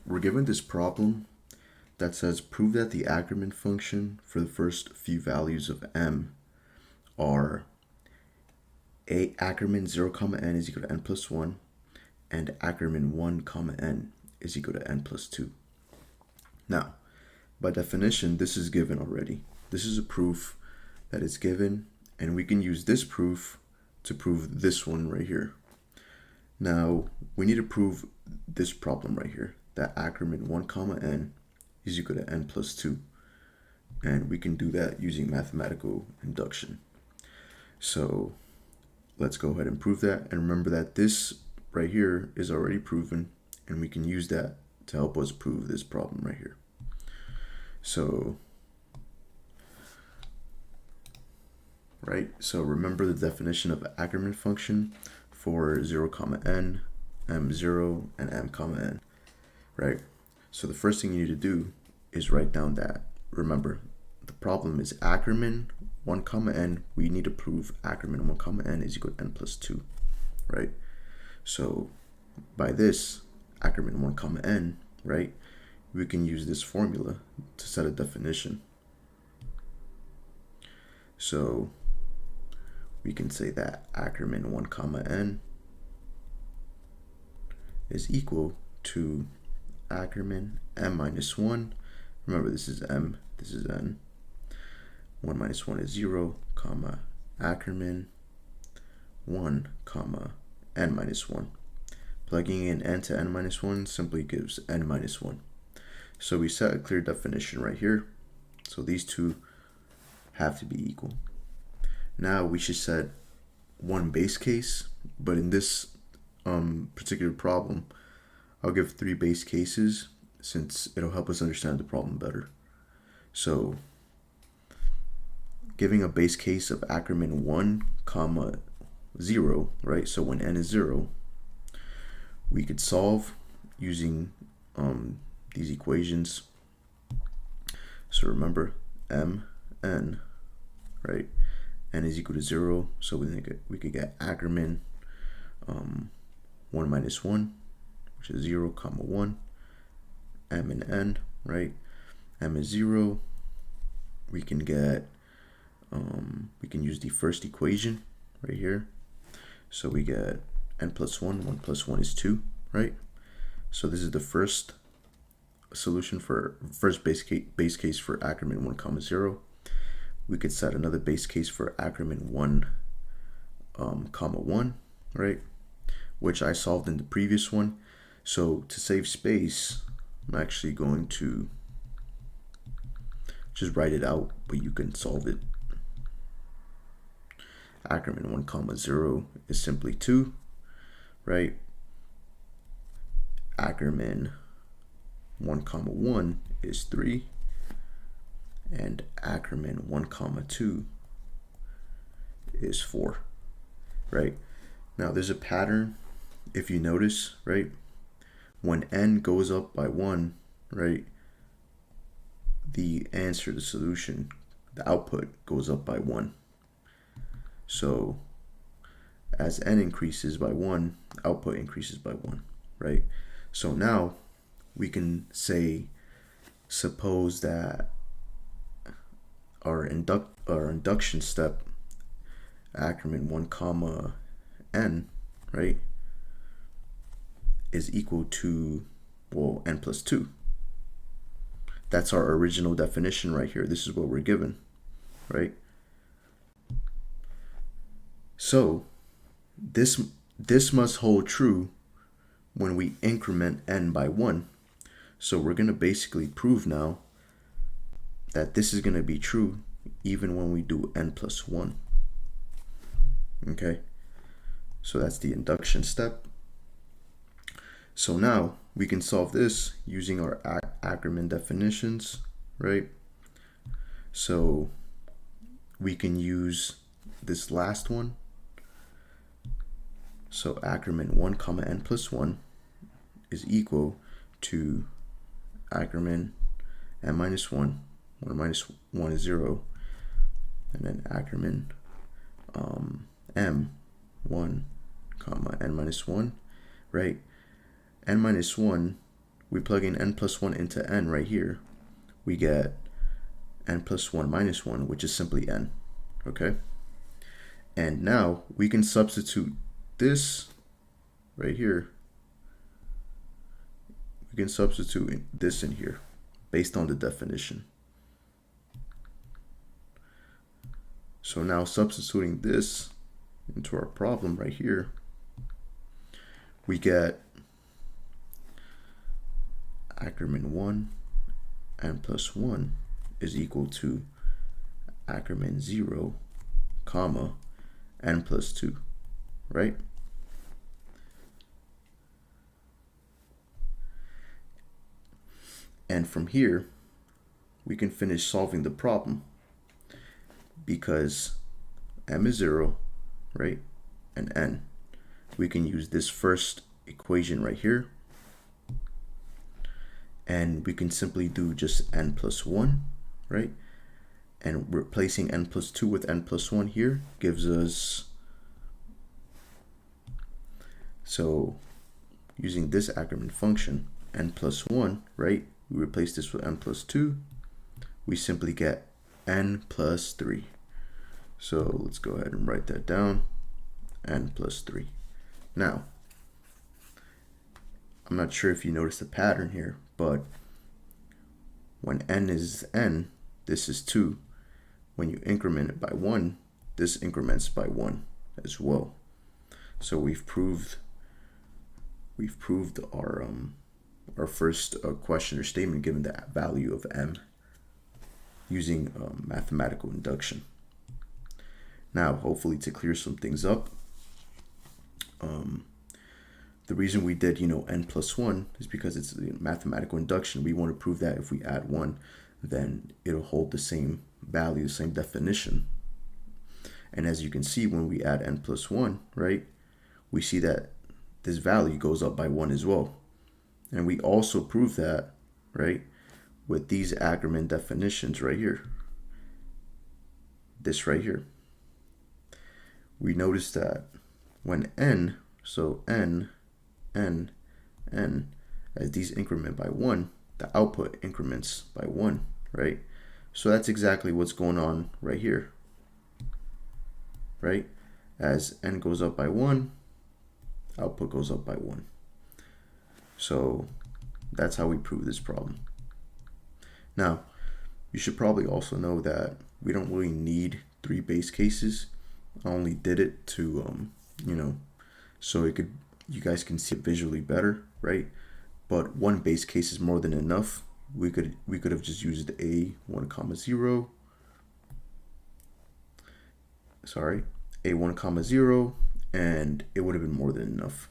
we're given this problem that says prove that the Ackermann function for the first few values of m are a Ackermann 0 comma n is equal to n plus 1 and Ackermann 1 comma n is equal to n plus 2. Now, by definition, this is given already. This is a proof that is given, and we can use this proof to prove this one right here. Now, we need to prove this problem right here, that Ackermann 1 comma n is equal to n plus 2. And we can do that using mathematical induction. So let's go ahead and prove that. And remember that this right here is already proven, and we can use that to help us prove this problem right here. So, so remember the definition of Ackermann function for 0 comma n, m0, and m comma n, right? So the first thing you need to do is write down that. Remember, the problem is Ackermann 1 comma n. We need to prove Ackermann 1 comma n is equal to n plus 2, right? So by this, Ackermann 1 comma n, right, we can use this formula to set a definition. So we can say that Ackermann 1 comma n is equal to Ackermann m minus 1. Remember, this is m, this is n. 1 minus 1 is 0, comma, Ackermann 1, comma, n minus 1. Plugging in n to n minus 1 simply gives n minus 1. So we set a clear definition right here. So these two have to be equal. Now we should set one base case, but in this particular problem, I'll give 3 base cases since it'll help us understand the problem better. So giving a base case of Ackermann 1 comma 0, right? So when n is 0, we could solve using these equations. So remember, m, n, right? N is equal to 0, so we could get Ackermann 1 minus 1, which is 0, comma 1, m and n, right? M is 0. We can get, we can use the first equation right here. So we get n plus 1, 1 plus 1 is 2, right? So this is the first solution for first base case for Ackermann 1 comma 0. We could set another base case for Ackermann 1 comma 1, right? Which I solved in the previous one. So to save space, I'm actually going to just write it out, but you can solve it. Ackermann 1 comma 0 is simply 2, right? Ackermann 1 comma 1 is 3, and Ackermann 1 comma 2 is 4, right? Now there's a pattern, if you notice, right? When n goes up by 1, right, the answer, the solution, the output goes up by 1. So as n increases by 1, output increases by 1, right? So now we can say, suppose that our induction step, Ackermann 1 comma n, right, is equal to, well, n plus 2. That's our original definition right here. This is what we're given, right? So this must hold true when we increment n by 1. So we're going to basically prove now that this is going to be true even when we do n plus 1. Okay, so that's the induction step. So now we can solve this using our Ackermann definitions, right? So we can use this last one. So Ackermann 1 comma n plus 1 is equal to Ackermann n minus 1, 1 minus 1 is 0, and then Ackermann m 1 comma n minus 1, right? N minus 1 we plug in n plus 1 into n right here, we get n plus 1 minus 1, which is simply n, okay? And now we can substitute this right here. We can substitute this in here based on the definition. So now substituting this into our problem right here, we get Ackermann 1 n plus 1 is equal to Ackermann 0, comma, n plus 2, right? And from here, we can finish solving the problem because m is 0, right, and n. We can use this first equation right here, and we can simply do just n plus 1, right? And replacing n plus 2 with n plus 1 here gives us, so using this Ackermann function, n plus 1, right? We replace this with n plus 2, we simply get n plus 3. So let's go ahead and write that down, n plus 3. Now, I'm not sure if you noticed the pattern here, but when n is n, this is 2. When you increment it by 1, this increments by 1 as well. So we've proved our first question or statement given the value of m using mathematical induction. Now, hopefully to clear some things up, the reason we did, n plus 1 is because it's mathematical induction. We want to prove that if we add 1, then it'll hold the same value, the same definition. And as you can see, when we add n plus 1, right, we see that this value goes up by 1 as well. And we also prove that, right, with these Ackermann definitions right here. This right here. We notice that when n, so n, as these increment by 1, the output increments by 1, right? So that's exactly what's going on right here, right? As n goes up by 1, output goes up by 1. So that's how we prove this problem. Now, you should probably also know that we don't really need 3 base cases. I only did it to, so you guys can see it visually better, right? But 1 base case is more than enough. We could have just used a1, 0. Sorry, a1, 0, and it would have been more than enough.